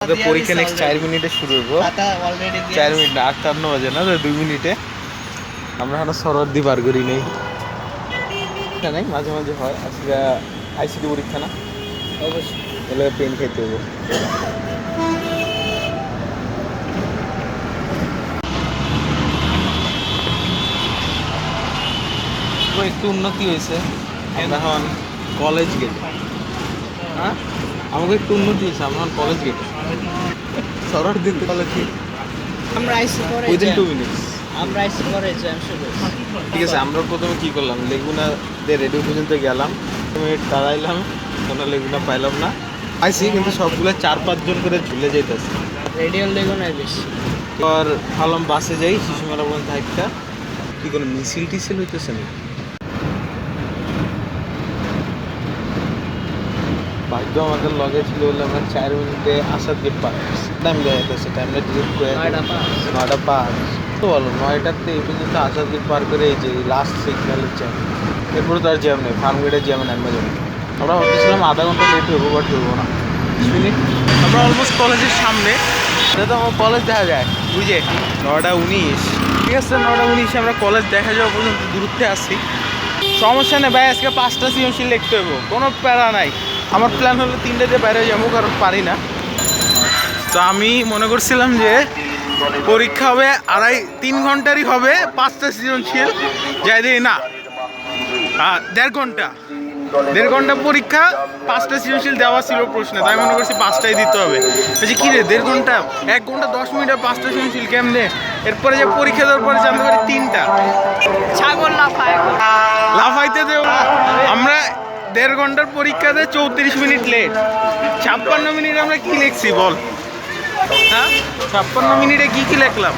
পরীক্ষা নেক্সট 4 মিনিটে শুরু হইব। 4 মিনিট না, 8:58 বাজে না, 2 মিনিটে। আমরা এখনো সরোয়ার্দি পার করি নেই। নাই, মাঝে মাঝে হয়। আজকে আইসিটি পরীক্ষা না, অবশ্যই এলে পেন খাইতে হইব। একটু উন্নতি হয়েছে, আমরা এখন কলেজ গেট। হ্যাঁ, আমাকে একটু উন্নতি হয়েছে, আমরা এখন college gate. Suhrawardy college gate আমরা আইসি পরে উইদিন 2 মিনিটস। আমরা আইসি পরে এক্সাম শুরু। ঠিক আছে, আমরা প্রথমে কি করলাম, লেগুনাতে রেডিও পর্যন্ত গেলাম, মিনিট দাঁড়াইলাম, কোনো লেগুনা পাইলাম না। আইসি কিন্তু সবগুলো 4-5 জন করে ঝুলে যাইতেছে। রেডিও লেগুনায় বেশি। আর ভাবলাম বাসে যাই, শিশুমেলা পর্যন্ত হাইটটা। কি কোনো মিছিল টিছিল হইতেছে না? ভাগ্য আমাদের লগে ছিল বলে আমরা 4 মিনিটে আসার গেট পার করছি। টাইম দেওয়া যাইতেছে, টাইমটা ডিলিট করে 9:05। তো বলো 9টাতে এই পর্যন্ত আসার গেট পার করে এই যে লাস্ট সিগন্যালের জ্যাম। এরপরে তো আর জ্যাম নেই, ফার্ম গেটের জ্যাম নামবে যাবে। আমরা ভাবতেছিলাম আধা ঘন্টা লেট হইব, বাট হইব না, 20 মিনিট। আমরা অলমোস্ট কলেজের সামনে। এটা তো আমার কলেজ দেখা যায়, বুঝে 9:19। ঠিক আছে, 9:19 আমরা কলেজ দেখা যাওয়া পর্যন্ত দূরত্বে আসি। সমস্যা নেই ভাই, আজকে 5টা সৃজনশীল লিখতে হইব, কোনো প্যারা নাই। আমার প্ল্যান হলো 3টাতে বাইরে যাবো, কারণ পারি না। তো আমি মনে করছিলাম যে পরীক্ষা হবে 3 ঘন্টারই হবে, 5টা সৃজনশীল। যাই দিই না, 1.5 ঘন্টা পরীক্ষা, 5টা সৃজনশীল দেওয়া ছিল প্রশ্নে। তাই মনে করছি 5টাই দিতে হবে। বলছি কী রে, 1.5 ঘন্টা, 1 ঘন্টা 10 মিনিট আর 5টা সৃজনশীল কেমনে? এরপরে যে পরীক্ষা দেওয়ার পরে জানতে পারি 3টা। ছাগল লাফাইতে দেব আমরা। 1.5 ঘন্টার পরীক্ষাতে 34 মিনিট লেট। 56 মিনিট আমরা কি লিখছি বল? হ্যাঁ, 56 মিনিটে কি লিখলাম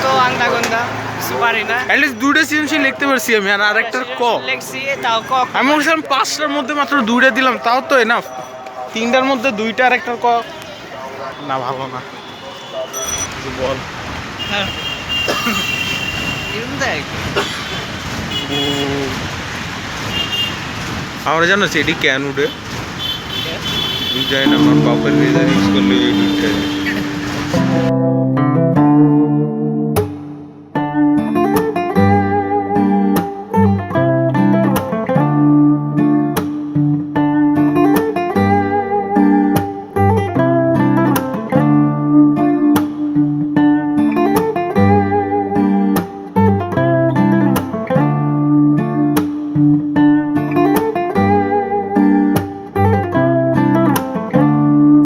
তো আন্দা গন্দা কিছু পারি না। অ্যাটলিস্ট 2টা সৃজনশীল লিখতে পারছি আমি, আর আরেকটার ক লিখছি তাও ক। আমি বলছিলাম 5টার মধ্যে মাত্র 2টা দিলাম, তাও তো এনাফ। 3টার মধ্যে 2টা আর একটার ক না, ভালো না বল। হ্যাঁ দেখ, আমরা জানো সেটি কেন উঠে যাই না, আমার বাপের রেজাল্ট করলে